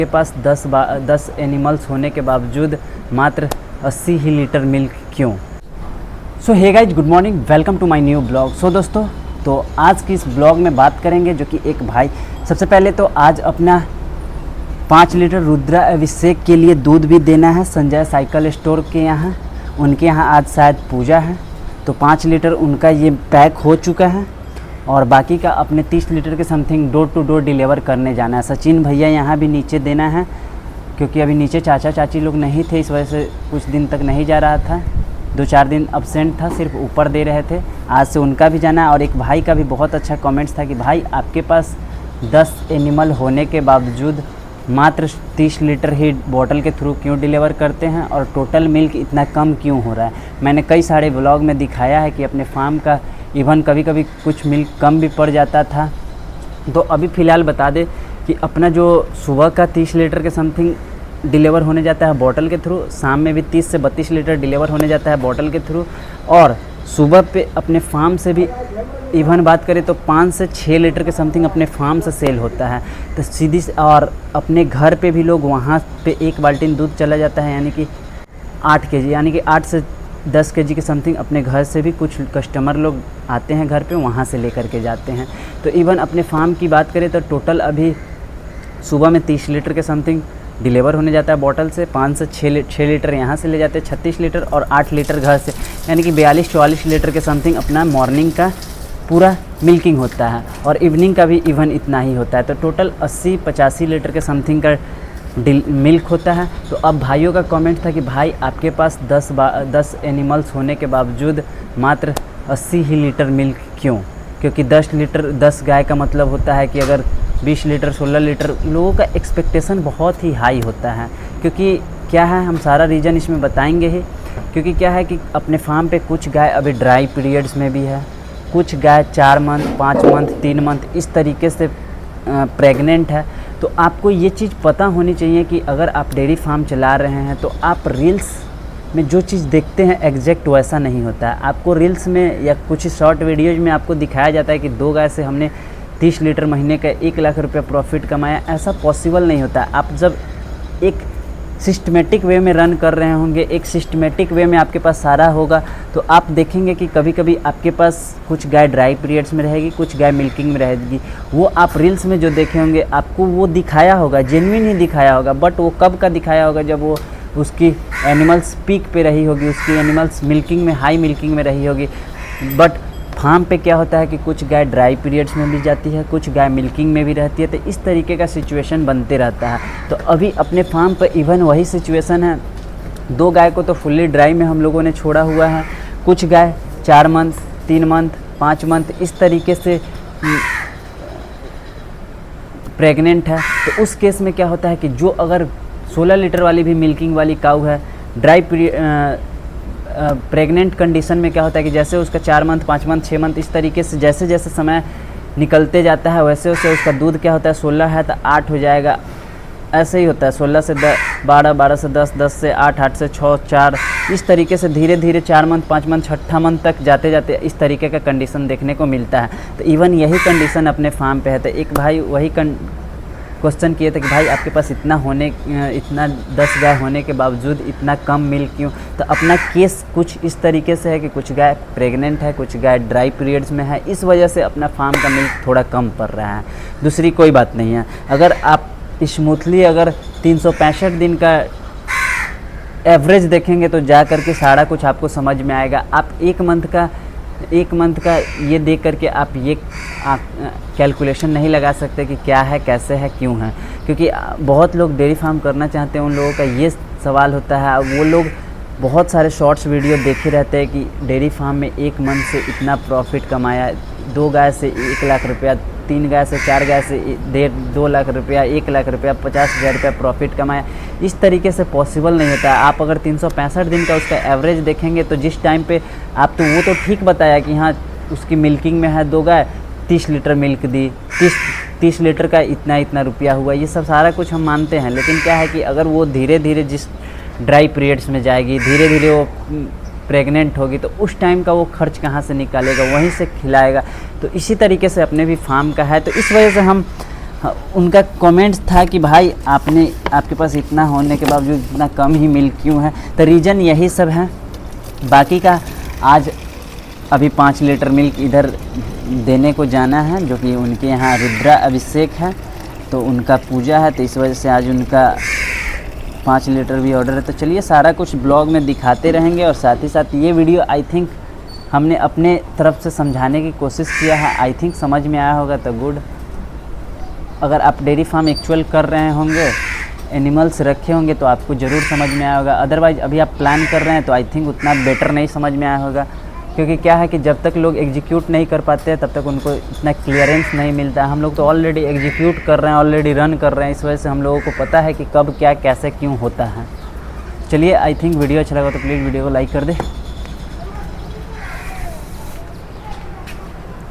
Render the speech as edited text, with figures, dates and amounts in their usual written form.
के पास 10 एनिमल्स होने के बावजूद मात्र 80 ही लीटर मिल्क क्यों? So hey guys, good morning, welcome to my new blog. So दोस्तों, तो आज की इस ब्लॉग में बात करेंगे जो कि एक भाई, सबसे पहले तो आज अपना 5 लीटर रुद्रा अभिषेक के लिए दूध भी देना है संजय साइकिल स्टोर के यहाँ। उनके यहाँ आज शायद पूजा है, तो 5 लीटर उनका ये पैक हो चुका है और बाकी का अपने 30 लीटर के something door to door deliver करने जाना है। सचिन भैया यहाँ भी नीचे देना है क्योंकि अभी नीचे चाचा चाची लोग नहीं थे, इस वजह से कुछ दिन तक नहीं जा रहा था, 2-4 दिन अब्सेंट था, सिर्फ ऊपर दे रहे थे। आज से उनका भी जाना है। और एक भाई का भी बहुत अच्छा कमेंट्स था कि भाई आपके पास 10 एनिमल होने के बावजूद मात्र 30 लीटर ही बॉटल के थ्रू क्यों डिलीवर करते हैं और टोटल मिल्क इतना कम क्यों हो रहा है। मैंने कई सारे ब्लॉग में दिखाया है कि अपने फार्म का इवन कभी कभी कुछ मिल्क कम भी पड़ जाता था। तो अभी फ़िलहाल बता दें कि अपना जो सुबह का 30 लीटर के समथिंग डिलीवर होने जाता है बॉटल के थ्रू, शाम में भी 30 से 32 लीटर डिलीवर होने जाता है बॉटल के थ्रू, और सुबह पे अपने फार्म से भी इवन बात करें तो 5 से 6 लीटर के समथिंग अपने फार्म से सेल होता है। तो सीधी और अपने घर पे भी लोग वहाँ पे 1 बाल्टी दूध चला जाता है, यानी कि 8 केजी, यानी कि 8 से 10 केजी के समथिंग अपने घर से भी कुछ कस्टमर लोग आते हैं घर पे, वहाँ से लेकर के जाते हैं। तो इवन अपने फार्म की बात करें तो टोटल अभी सुबह में 30 लीटर के समथिंग डिलीवर होने जाता है बॉटल से, 5 से 6 लीटर यहाँ से ले जाते हैं, 36 लीटर और 8 लीटर घर से, यानी कि 42-44 लीटर के समथिंग अपना मॉर्निंग का पूरा मिल्किंग होता है और इवनिंग का भी इवन इतना ही होता है। तो टोटल 80-85 लीटर के समथिंग का मिल्क होता है। तो अब भाइयों का कमेंट था कि भाई आपके पास 10 एनिमल्स होने के बावजूद मात्र 80 ही लीटर मिल्क क्यों? क्योंकि 10 गाय का मतलब होता है कि अगर 20 लीटर 16 लीटर, लोगों का एक्सपेक्टेशन बहुत ही हाई होता है। क्योंकि क्या है, हम सारा रीज़न इसमें बताएंगे ही। क्योंकि क्या है कि अपने फार्म पे कुछ गाय अभी ड्राई पीरियड्स में भी है, कुछ गाय 4 मंथ, 5 मंथ, 3 मंथ इस तरीके से प्रेग्नेंट है। तो आपको ये चीज़ पता होनी चाहिए कि अगर आप डेयरी फार्म चला रहे हैं तो आप रील्स में जो चीज़ देखते हैं एग्जैक्ट वैसा नहीं होता है। आपको रील्स में या कुछ शॉर्ट वीडियोज़ में आपको दिखाया जाता है कि 2 गाय से हमने 30 लीटर महीने का 1 लाख रुपया प्रॉफिट कमाया, ऐसा पॉसिबल नहीं होता। आप जब एक सिस्टमेटिक वे में रन कर रहे होंगे, एक सिस्टमेटिक वे में आपके पास सारा होगा, तो आप देखेंगे कि कभी कभी आपके पास कुछ गाय ड्राई पीरियड्स में रहेगी, कुछ गाय मिल्किंग में रहेगी। वो आप रील्स में जो देखे होंगे आपको वो दिखाया होगा, जेन्युइन ही दिखाया होगा, बट वो कब का दिखाया होगा? जब वो उसकी एनिमल्स पीक पे रही होगी, उसकी एनिमल्स मिल्किंग में, हाई मिल्किंग में रही होगी। बट फार्म पे क्या होता है कि कुछ गाय ड्राई पीरियड्स में भी जाती है, कुछ गाय मिल्किंग में भी रहती है, तो इस तरीके का सिचुएशन बनते रहता है। तो अभी अपने फार्म पर इवन वही सिचुएशन है। 2 गाय को तो फुल्ली ड्राई में हम लोगों ने छोड़ा हुआ है, कुछ गाय 4 मंथ, 3 मंथ, 5 मंथ इस तरीके से प्रेग्नेंट है। तो उस केस में क्या होता है कि जो अगर 16 लीटर वाली भी मिल्किंग वाली काऊ है, ड्राई प्रेग्नेंट कंडीशन में क्या होता है कि जैसे उसका 4 मंथ, 5 मंथ, 6 मंथ इस तरीके से जैसे जैसे समय निकलते जाता है वैसे वैसे उसका दूध क्या होता है, 16 है तो 8 हो जाएगा, ऐसे ही होता है। 16 से 12, 12 से 10, 10 से 8, 8 से 6, 4 इस तरीके से धीरे धीरे 4 मंथ, 5 मंथ, 6ठा मंथ तक जाते जाते इस तरीके का कंडीशन देखने को मिलता है। तो इवन यही कंडीशन अपने फार्म पे है। तो एक भाई वही क्वेश्चन किए थे कि भाई आपके पास इतना 10 गाय होने के बावजूद इतना कम मिल्क क्यों? तो अपना केस कुछ इस तरीके से है कि कुछ गाय प्रेग्नेंट है, कुछ गाय ड्राई पीरियड्स में है, इस वजह से अपना फार्म का मिल्क थोड़ा कम पड़ रहा है, दूसरी कोई बात नहीं है। अगर आप स्मूथली अगर 365 दिन का एवरेज देखेंगे तो जा करके सारा कुछ आपको समझ में आएगा। आप एक मंथ का ये देख करके आप ये कैलकुलेशन नहीं लगा सकते कि क्या है, कैसे है, क्यों है। क्योंकि बहुत लोग डेयरी फार्म करना चाहते हैं, उन लोगों का ये सवाल होता है, वो लोग बहुत सारे शॉर्ट्स वीडियो देखे रहते हैं कि डेयरी फार्म में 1 मंथ से इतना प्रॉफिट कमाया, 2 गाय से 1 लाख रुपया, 3 गाय से 4 गाय से 1.5-2 लाख रुपया, 1 लाख रुपया, 50,000 रुपया प्रॉफिट कमाया। इस तरीके से पॉसिबल नहीं होता है। आप अगर 365 दिन का उसका एवरेज देखेंगे तो जिस टाइम पे आप, तो वो तो ठीक बताया कि हाँ उसकी मिल्किंग में है 2 गाय, 30 लीटर मिल्क दी, 30 लीटर का इतना रुपया हुआ, ये सब सारा कुछ हम मानते हैं। लेकिन क्या है कि अगर वो धीरे धीरे जिस ड्राई पीरियड्स में जाएगी, धीरे धीरे वो प्रेग्नेंट होगी, तो उस टाइम का वो खर्च कहाँ से निकालेगा, वहीं से खिलाएगा। तो इसी तरीके से अपने भी फार्म का है। तो इस वजह से हम हाँ, उनका कमेंट्स था कि भाई आपके पास इतना होने के बावजूद इतना कम ही मिल्क क्यों है। तो रीज़न यही सब है, बाकी का आज अभी 5 लीटर मिल्क इधर देने को जाना है, जो कि उनके यहाँ रुद्रा अभिषेक है, तो उनका पूजा है, तो इस वजह से आज उनका 5 लीटर भी ऑर्डर है। तो चलिए सारा कुछ ब्लॉग में दिखाते रहेंगे, और साथ ही साथ ये वीडियो आई थिंक हमने अपने तरफ से समझाने की कोशिश किया है। आई थिंक समझ में आया होगा तो गुड। अगर आप डेयरी फार्म एक्चुअल कर रहे होंगे, एनिमल्स रखे होंगे, तो आपको ज़रूर समझ में आया होगा। अदरवाइज़ अभी आप प्लान कर रहे हैं तो आई थिंक उतना बेटर नहीं समझ में आया होगा, क्योंकि क्या है कि जब तक लोग एग्जीक्यूट नहीं कर पाते हैं तब तक उनको इतना क्लियरेंस नहीं मिलता है। हम लोग तो ऑलरेडी एग्जीक्यूट कर रहे हैं, ऑलरेडी रन कर रहे हैं, इस वजह से हम लोगों को पता है कि कब क्या कैसे क्यों होता है। चलिए आई थिंक वीडियो अच्छा लगा तो प्लीज़ वीडियो को लाइक कर दे।